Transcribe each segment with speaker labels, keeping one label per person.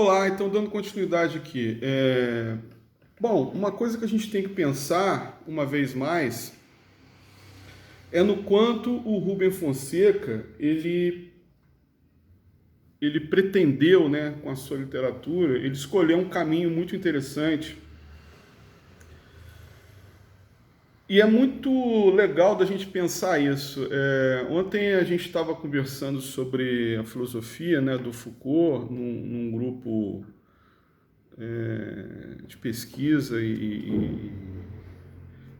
Speaker 1: Olá, então dando continuidade aqui. Bom, uma coisa que a gente tem que pensar, uma vez mais, é no quanto o Rubem Fonseca, ele pretendeu, né, com a sua literatura, ele escolheu um caminho muito interessante. E é muito legal da gente pensar isso. Ontem a gente estava conversando sobre a filosofia, né, do Foucault, num grupo de pesquisa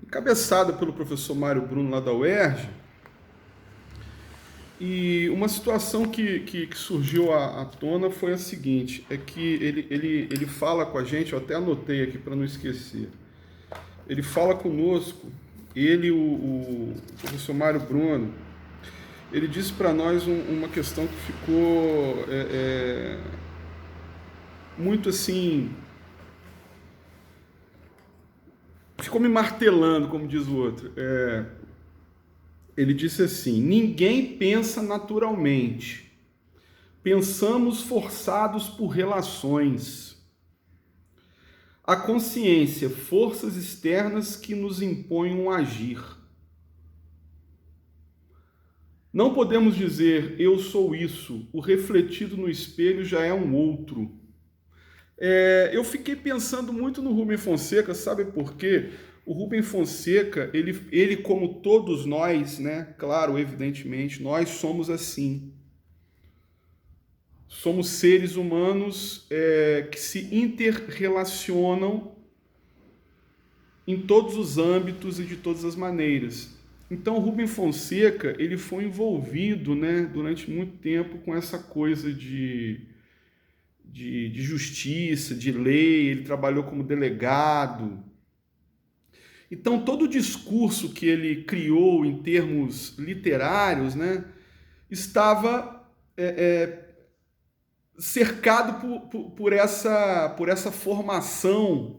Speaker 1: encabeçada pelo professor Mário Bruno lá da UERJ, e uma situação que surgiu à tona foi a seguinte, é que ele fala com a gente, eu até anotei aqui para não esquecer, ele fala conosco, o professor Mário Bruno, ele disse para nós uma questão que ficou muito assim, ficou me martelando, como diz o outro. Ele disse assim: ninguém pensa naturalmente. Pensamos forçados por relações. A consciência, forças externas que nos impõem um agir. Não podemos dizer eu sou isso, o refletido no espelho já é um outro. Eu fiquei pensando muito no Rubem Fonseca, sabe por quê? O Rubem Fonseca, ele como todos nós, né? Claro, evidentemente, nós somos assim. Somos seres humanos que se interrelacionam em todos os âmbitos e de todas as maneiras. Então, o Rubem Fonseca, ele foi envolvido, né, durante muito tempo com essa coisa de justiça, de lei, ele trabalhou como delegado. Então, todo o discurso que ele criou em termos literários, né, estava cercado por essa formação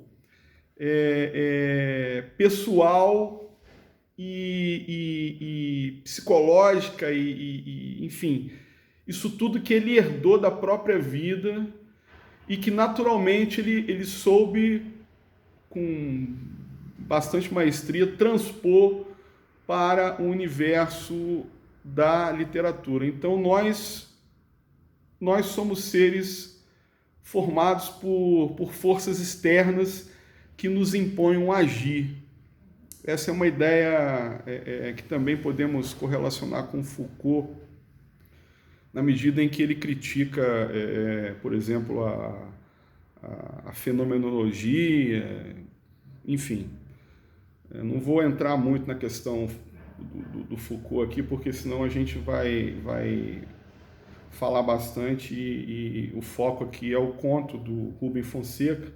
Speaker 1: pessoal e psicológica, enfim, isso tudo que ele herdou da própria vida e que naturalmente ele soube, com bastante maestria, transpor para o universo da literatura. Então nós somos seres formados por forças externas que nos impõem um agir. Essa é uma ideia que também podemos correlacionar com Foucault, na medida em que ele critica, por exemplo, a fenomenologia, enfim. Eu não vou entrar muito na questão do Foucault aqui, porque senão a gente vai falar bastante e o foco aqui é o conto do Rubem Fonseca.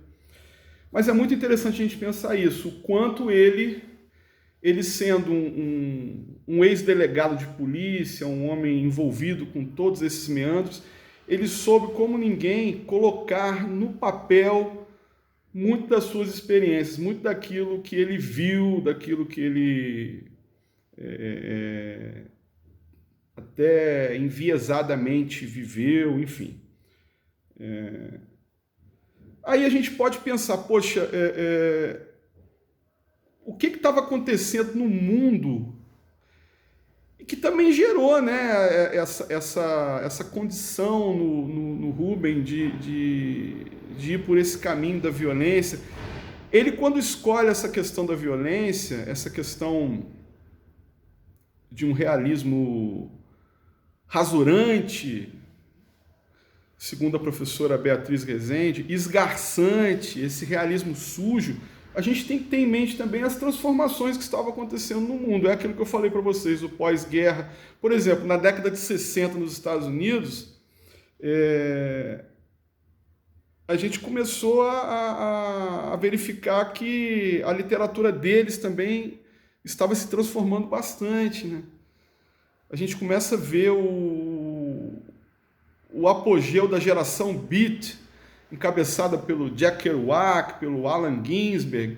Speaker 1: Mas é muito interessante a gente pensar isso, o quanto ele sendo um ex-delegado de polícia, um homem envolvido com todos esses meandros, ele soube como ninguém colocar no papel muito das suas experiências, muito daquilo que ele viu, daquilo que ele até enviesadamente viveu, enfim. Aí a gente pode pensar, poxa, o que estava acontecendo no mundo e que também gerou, né, essa condição no Rubem de ir por esse caminho da violência. Ele, quando escolhe essa questão da violência, essa questão de um realismo rasurante, segundo a professora Beatriz Rezende, esgarçante, esse realismo sujo, a gente tem que ter em mente também as transformações que estavam acontecendo no mundo. É aquilo que eu falei para vocês, o pós-guerra. Por exemplo, na década de 60 nos Estados Unidos, a gente começou a verificar que a literatura deles também estava se transformando bastante, né? A gente começa a ver o apogeu da geração Beat, encabeçada pelo Jack Kerouac, pelo Allen Ginsberg.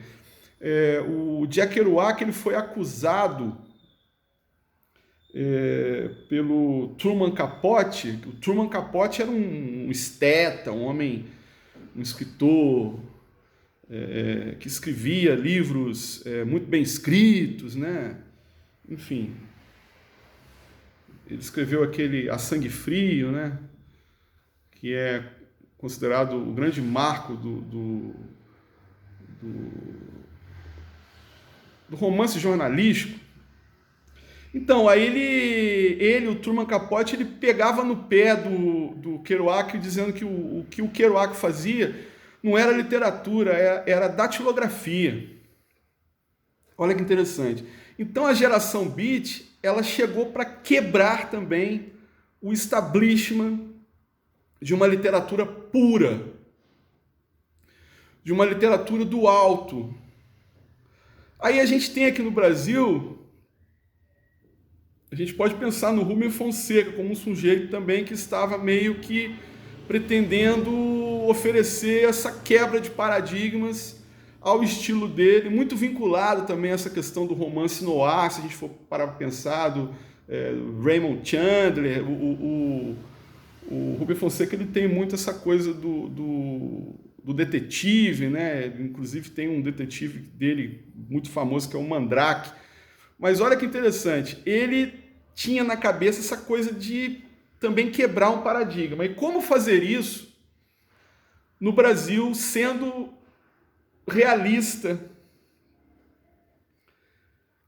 Speaker 1: O Jack Kerouac ele foi acusado pelo Truman Capote. O Truman Capote era um esteta, um homem, um escritor que escrevia livros muito bem escritos, né? Enfim, ele escreveu aquele A Sangue Frio, né? Que é considerado o grande marco do romance jornalístico. Então, aí o Truman Capote, ele pegava no pé do Kerouac, dizendo que o que o Kerouac fazia não era literatura, era datilografia. Olha que interessante. Então, a geração beat, ela chegou para quebrar também o establishment de uma literatura pura, de uma literatura do alto. Aí a gente tem aqui no Brasil, a gente pode pensar no Rubem Fonseca como um sujeito também que estava meio que pretendendo oferecer essa quebra de paradigmas ao estilo dele, muito vinculado também a essa questão do romance noir, se a gente for parar para pensar, do Raymond Chandler. O Rubem Fonseca, ele tem muito essa coisa do detetive, né? Inclusive tem um detetive dele muito famoso que é o Mandrake. Mas olha que interessante, ele tinha na cabeça essa coisa de também quebrar um paradigma. E como fazer isso no Brasil sendo realista,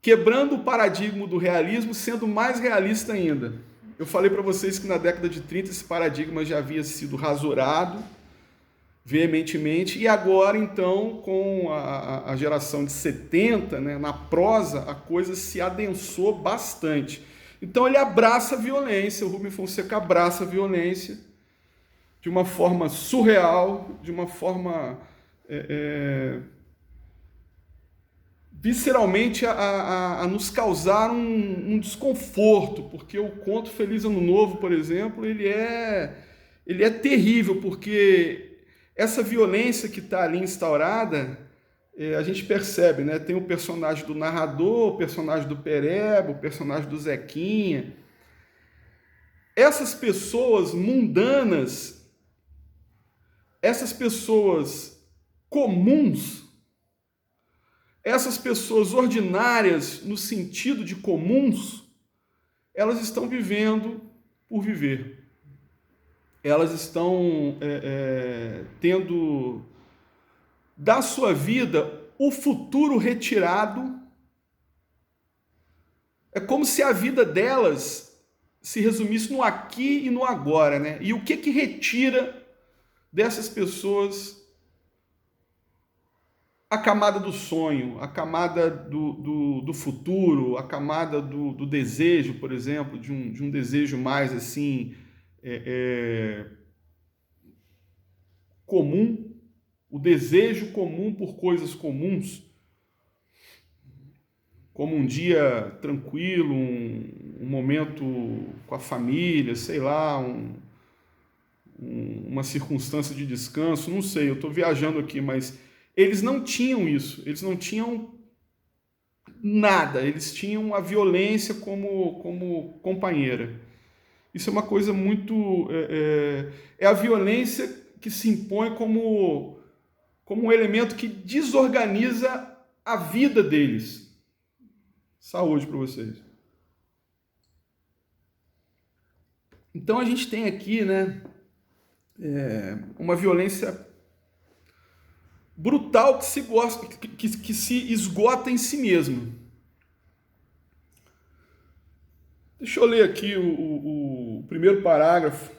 Speaker 1: quebrando o paradigma do realismo, sendo mais realista ainda. Eu falei para vocês que na década de 30 esse paradigma já havia sido rasurado veementemente, e agora, então, com a geração de 70, né, na prosa, a coisa se adensou bastante. Então ele abraça a violência, o Rubem Fonseca abraça a violência de uma forma surreal, de uma forma visceralmente a nos causar um desconforto, porque o conto Feliz Ano Novo, por exemplo, ele é terrível, porque essa violência que está ali instaurada, a gente percebe, né? Tem o personagem do narrador, o personagem do Pereba, o personagem do Zequinha. Essas pessoas mundanas, essas pessoas comuns, essas pessoas ordinárias no sentido de comuns, elas estão vivendo por viver. Elas estão tendo da sua vida o futuro retirado. É como se a vida delas se resumisse no aqui e no agora, né? E o que retira dessas pessoas a camada do sonho, a camada do futuro, a camada do desejo, por exemplo, de um desejo mais assim comum, o desejo comum por coisas comuns, como um dia tranquilo, um momento com a família, sei lá, uma circunstância de descanso, não sei, eu estou viajando aqui, mas eles não tinham isso, eles não tinham nada, eles tinham a violência como companheira. Isso é uma coisa muito... É a violência que se impõe como um elemento que desorganiza a vida deles. Saúde para vocês. Então a gente tem aqui, né, uma violência brutal que se esgota em si mesma. Deixa eu ler aqui o primeiro parágrafo.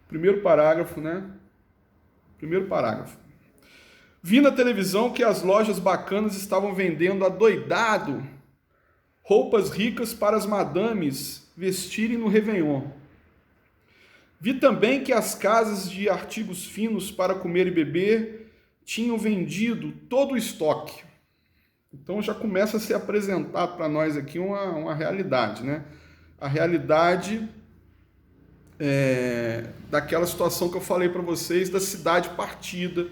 Speaker 1: Primeiro parágrafo, né? Primeiro parágrafo. Vi na televisão que as lojas bacanas estavam vendendo adoidado roupas ricas para as madames vestirem no Réveillon. Vi também que as casas de artigos finos para comer e beber tinham vendido todo o estoque. Então já começa a ser apresentado para nós aqui uma realidade, né? A realidade daquela situação que eu falei para vocês da cidade partida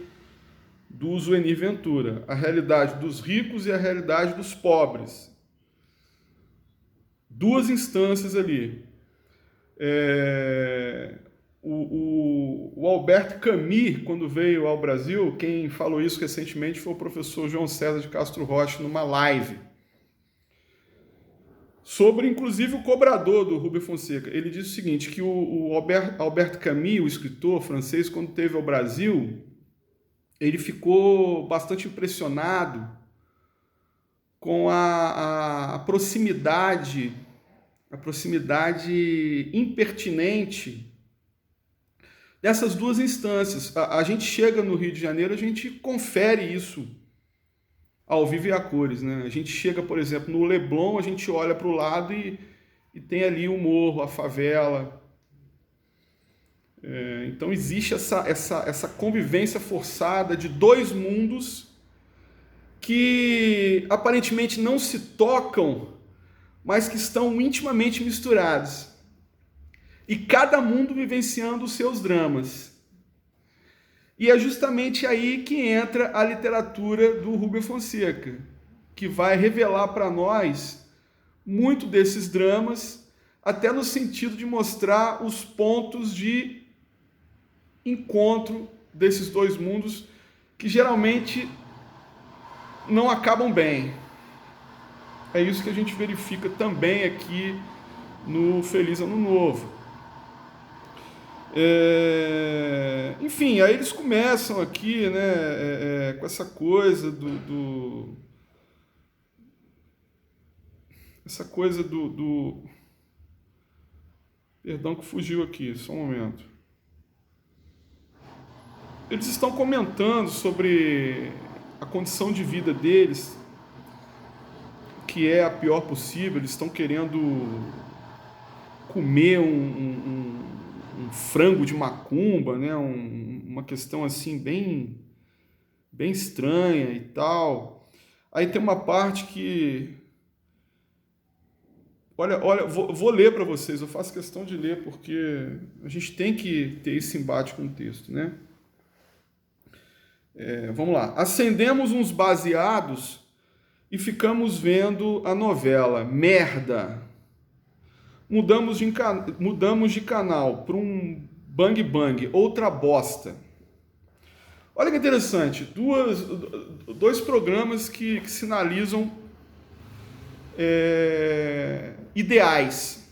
Speaker 1: do Zuenir Ventura. A realidade dos ricos e a realidade dos pobres. duas instâncias ali. O Albert Camus, quando veio ao Brasil, quem falou isso recentemente foi o professor João César de Castro Rocha, numa live, sobre, inclusive, o cobrador do Rubem Fonseca. Ele disse o seguinte, que o Albert Camus, o escritor francês, quando esteve ao Brasil, ele ficou bastante impressionado com a proximidade impertinente dessas duas instâncias. A gente chega no Rio de Janeiro, a gente confere isso ao vivo e a cores, né? A gente chega, por exemplo, no Leblon, a gente olha para o lado e tem ali o morro, a favela. Então existe essa convivência forçada de dois mundos que aparentemente não se tocam, mas que estão intimamente misturados. E cada mundo vivenciando os seus dramas. E é justamente aí que entra a literatura do Rubem Fonseca, que vai revelar para nós muito desses dramas, até no sentido de mostrar os pontos de encontro desses dois mundos, que geralmente não acabam bem. É isso que a gente verifica também aqui no Feliz Ano Novo. Enfim, aí eles começam aqui, né, com essa coisa Perdão que fugiu aqui, só um momento. Eles estão comentando sobre a condição de vida deles, que é a pior possível. Eles estão querendo comer um frango de macumba, né? Uma questão assim bem estranha e tal. Aí tem uma parte que... Olha, vou ler para vocês, eu faço questão de ler, porque a gente tem que ter esse embate com o texto, né? Vamos lá. Acendemos uns baseados e ficamos vendo a novela. Merda! Mudamos de canal para um Bang Bang, outra bosta. Olha que interessante, dois programas que sinalizam ideais.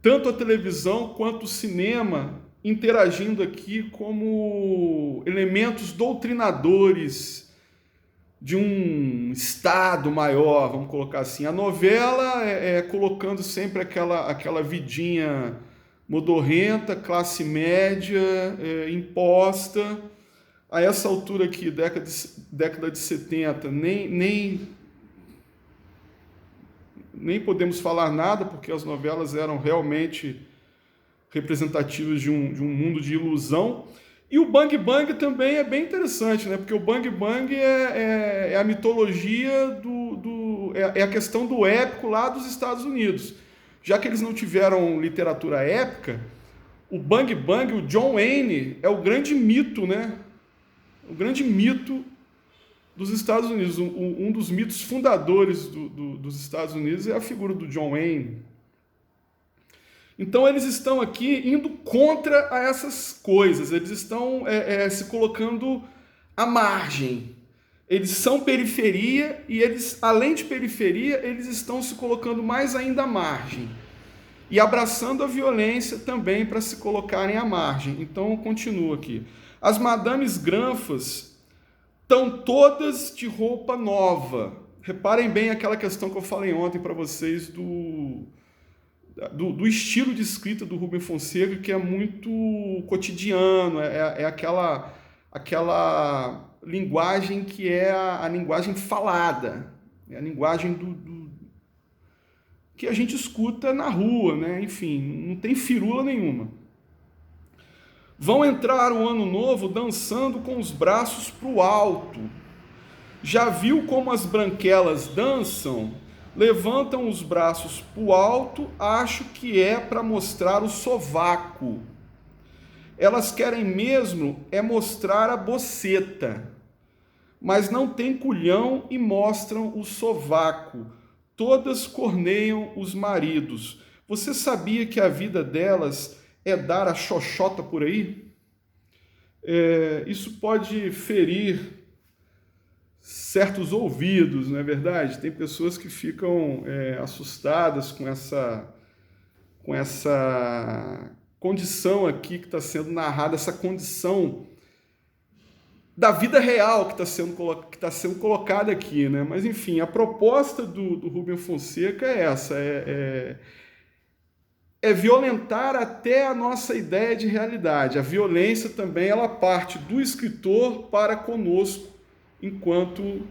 Speaker 1: Tanto a televisão quanto o cinema interagindo aqui como elementos doutrinadores de um Estado maior, vamos colocar assim. A novela colocando sempre aquela vidinha modorrenta, classe média, imposta. A essa altura aqui, década de 70, nem podemos falar nada, porque as novelas eram realmente representativas de um mundo de ilusão. E o Bang Bang também é bem interessante, né? Porque o Bang Bang é a mitologia é a questão do épico lá dos Estados Unidos. Já que eles não tiveram literatura épica, o Bang Bang, o John Wayne, é o grande mito, né? O grande mito dos Estados Unidos. Um dos mitos fundadores dos Estados Unidos é a figura do John Wayne. Então eles estão aqui indo contra essas coisas, eles estão se colocando à margem. Eles são periferia e eles, além de periferia, eles estão se colocando mais ainda à margem. E abraçando a violência também para se colocarem à margem. Então continua aqui. As madames granfas estão todas de roupa nova. Reparem bem aquela questão que eu falei ontem para vocês do estilo de escrita do Rubem Fonseca, que é muito cotidiano, aquela linguagem que é a linguagem falada, é a linguagem que a gente escuta na rua, né? Enfim, não tem firula nenhuma. Vão entrar o ano novo dançando com os braços para o alto. Já viu como as branquelas dançam? Levantam os braços para o alto, acho que é para mostrar o sovaco. Elas querem mesmo mostrar a boceta, mas não tem culhão e mostram o sovaco. todas corneiam os maridos. Você sabia que a vida delas é dar a xoxota por aí? Isso pode ferir certos ouvidos, não é verdade? Tem pessoas que ficam assustadas com essa condição aqui que está sendo narrada, essa condição da vida real que está sendo colocada aqui, né? Mas enfim, a proposta do Rubem Fonseca é essa, é violentar até a nossa ideia de realidade. A violência também, ela parte do escritor para conosco, enquanto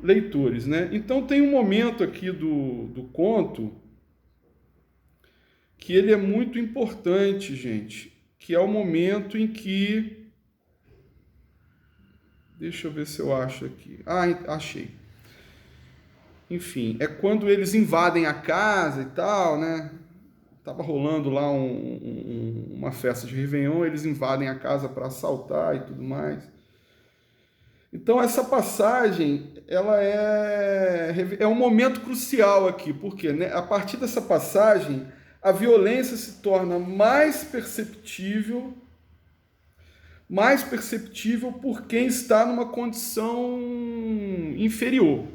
Speaker 1: leitores, né? Então tem um momento aqui do conto que ele é muito importante, gente, que é o momento em que... Deixa eu ver se eu acho aqui. Ah, achei. Enfim, é quando eles invadem a casa e tal, né? Tava rolando lá uma festa de Réveillon, eles invadem a casa para assaltar e tudo mais. Então essa passagem, ela é um momento crucial aqui, porque né, a partir dessa passagem, a violência se torna mais perceptível por quem está numa condição inferior.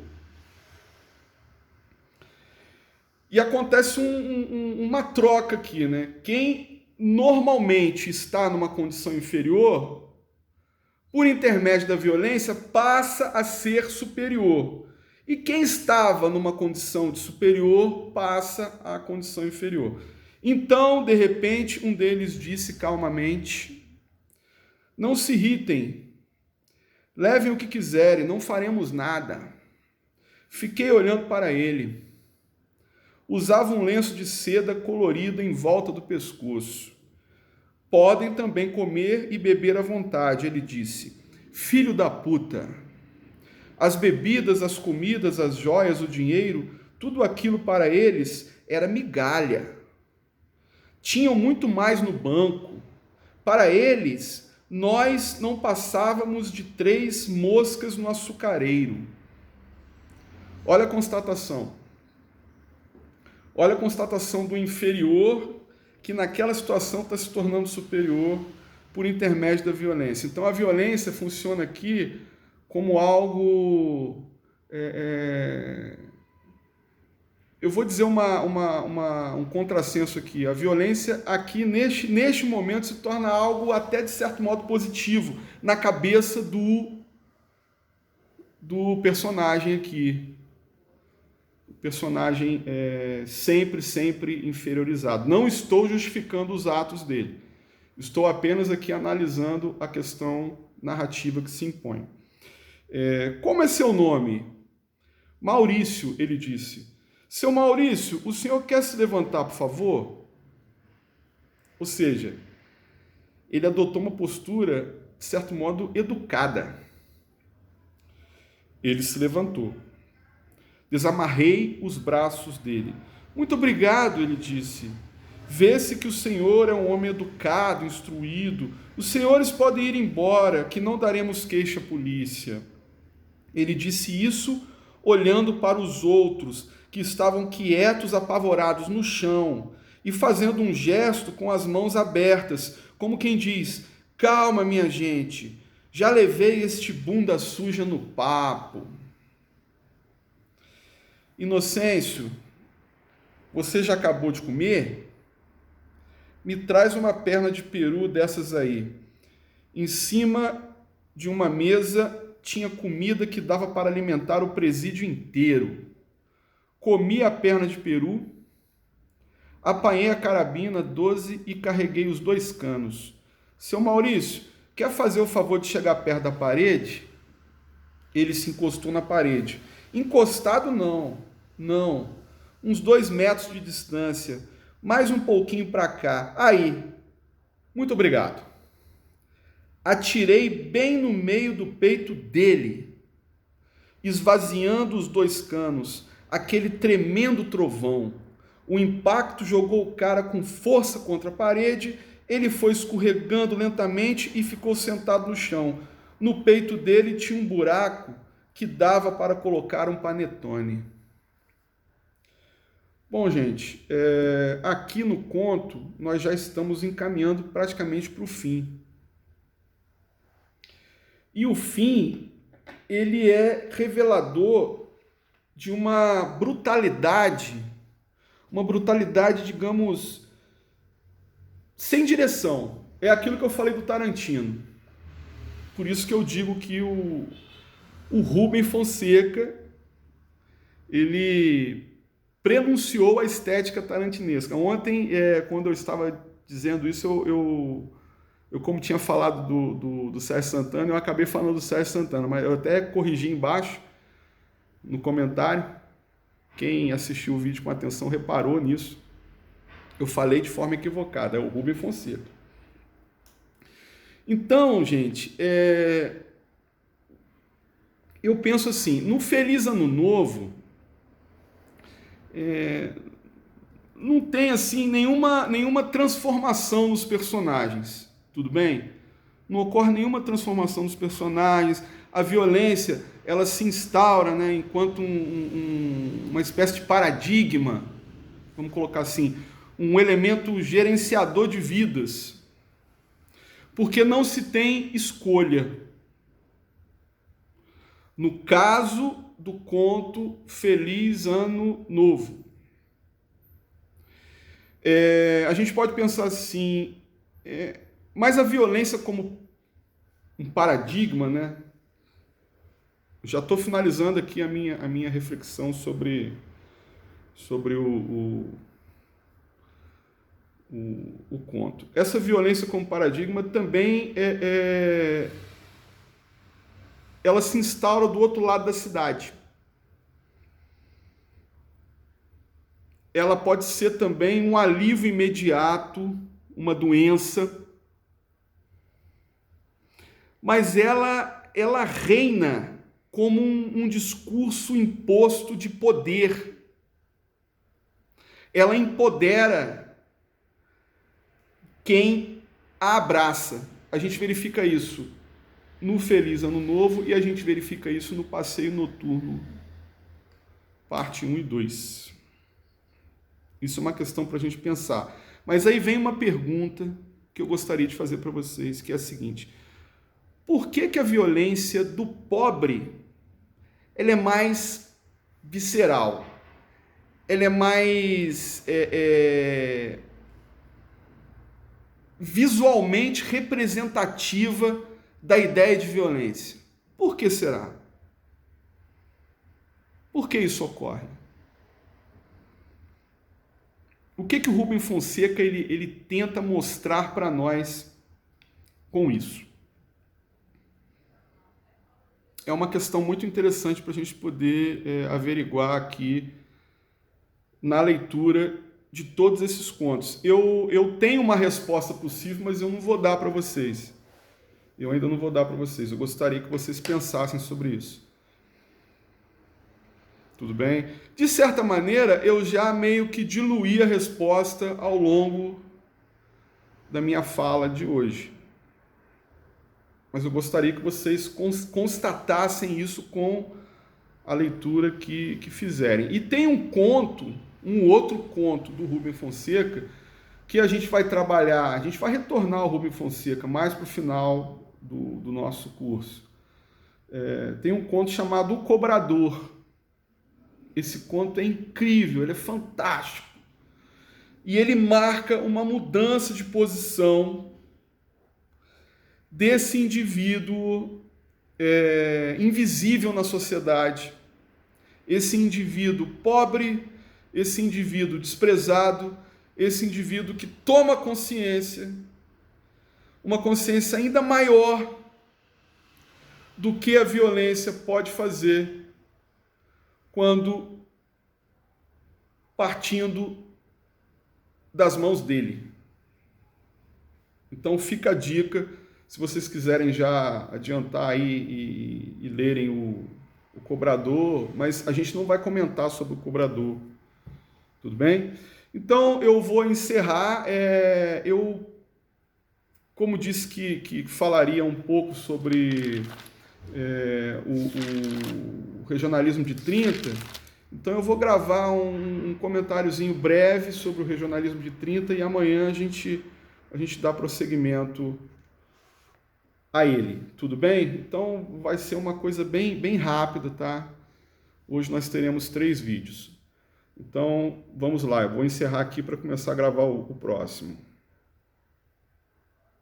Speaker 1: E acontece uma troca aqui, né? Quem normalmente está numa condição inferior, por intermédio da violência, passa a ser superior. E quem estava numa condição de superior, passa à condição inferior. Então, de repente, um deles disse calmamente: não se irritem, levem o que quiserem, não faremos nada. Fiquei olhando para ele. Usava um lenço de seda colorido em volta do pescoço. Podem também comer e beber à vontade, ele disse. Filho da puta! As bebidas, as comidas, as joias, o dinheiro, tudo aquilo para eles era migalha. Tinham muito mais no banco. Para eles, nós não passávamos de 3 moscas no açucareiro. Olha a constatação. Olha a constatação do inferior, que naquela situação está se tornando superior por intermédio da violência. Então, a violência funciona aqui como algo... Eu vou dizer um contrassenso aqui. A violência aqui, neste momento, se torna algo até de certo modo positivo na cabeça do personagem aqui. Personagem sempre inferiorizado. Não estou justificando os atos dele. Estou apenas aqui analisando a questão narrativa que se impõe. Como é seu nome? Maurício, ele disse. Seu Maurício, o senhor quer se levantar, por favor? Ou seja, ele adotou uma postura, de certo modo, educada. Ele se levantou. Desamarrei os braços dele. Muito obrigado, ele disse. Vê-se que o senhor é um homem educado, instruído. Os senhores podem ir embora, que não daremos queixa à polícia. Ele disse isso olhando para os outros, que estavam quietos, apavorados no chão, e fazendo um gesto com as mãos abertas, como quem diz: calma, minha gente, já levei este bunda suja no papo. Inocêncio, você já acabou de comer? Me traz uma perna de peru dessas aí. Em cima de uma mesa tinha comida que dava para alimentar o presídio inteiro. Comi a perna de peru, apanhei a carabina 12 e carreguei os 2 canos. Seu Maurício, quer fazer o favor de chegar perto da parede? Ele se encostou na parede. Encostado não, uns 2 metros de distância, mais um pouquinho para cá. Aí, muito obrigado. Atirei bem no meio do peito dele, esvaziando os 2 canos, aquele tremendo trovão. O impacto jogou o cara com força contra a parede, ele foi escorregando lentamente e ficou sentado no chão. No peito dele tinha um buraco que dava para colocar um panetone. Bom, gente, aqui no conto nós já estamos encaminhando praticamente para o fim. E o fim, ele é revelador de uma brutalidade, digamos, sem direção. É aquilo que eu falei do Tarantino. Por isso que eu digo que o Rubem Fonseca, ele prenunciou a estética tarantinesca. Ontem, quando eu estava dizendo isso, eu como tinha falado do Sérgio Santana, eu acabei falando do Sérgio Santana, mas eu até corrigi embaixo, no comentário. Quem assistiu o vídeo com atenção reparou nisso. Eu falei de forma equivocada, é o Rubem Fonseca. Então, gente, eu penso assim, no Feliz Ano Novo, não tem assim nenhuma transformação nos personagens, tudo bem? Não ocorre nenhuma transformação nos personagens, a violência ela se instaura, né, enquanto uma espécie de paradigma, vamos colocar assim, um elemento gerenciador de vidas, porque não se tem escolha. No caso do conto Feliz Ano Novo, a gente pode pensar assim, mas a violência como um paradigma, né? Já estou finalizando aqui a minha reflexão sobre o conto. Essa violência como paradigma também ela se instaura do outro lado da cidade. Ela pode ser também um alívio imediato, uma doença, mas ela reina como um discurso imposto de poder. Ela empodera quem a abraça. A gente verifica isso no Feliz Ano Novo e a gente verifica isso no Passeio Noturno, parte 1 e 2. Isso é uma questão para a gente pensar. Mas aí vem uma pergunta que eu gostaria de fazer para vocês, que é a seguinte: por que a violência do pobre ela é mais visceral? Ela é mais visualmente representativa da ideia de violência? Por que será? Por que isso ocorre? O que o Rubem Fonseca ele tenta mostrar para nós com isso? É uma questão muito interessante para a gente poder averiguar aqui na leitura de todos esses contos. Eu tenho uma resposta possível, mas eu não vou dar para vocês. Eu ainda não vou dar para vocês. Eu gostaria que vocês pensassem sobre isso. Tudo bem? De certa maneira, eu já meio que diluí a resposta ao longo da minha fala de hoje. Mas eu gostaria que vocês constatassem isso com a leitura que fizerem. E tem um outro conto do Rubem Fonseca, que a gente vai trabalhar, a gente vai retornar ao Rubem Fonseca mais para o final do nosso curso. Tem um conto chamado O Cobrador. Esse conto é incrível, ele é fantástico. E ele marca uma mudança de posição desse indivíduo invisível na sociedade, esse indivíduo pobre, esse indivíduo desprezado, esse indivíduo que toma consciência, uma consciência ainda maior do que a violência pode fazer quando partindo das mãos dele. Então fica a dica, se vocês quiserem já adiantar aí e lerem o Cobrador, mas a gente não vai comentar sobre o Cobrador, tudo bem? Então eu vou encerrar, eu, como disse que falaria um pouco sobre o regionalismo de 30, Então eu vou gravar um comentáriozinho breve sobre o regionalismo de 30 e amanhã a gente dá prosseguimento a ele, tudo bem? Então vai ser uma coisa bem rápida, tá? Hoje nós teremos 3 vídeos. Então vamos lá, eu vou encerrar aqui para começar a gravar o próximo.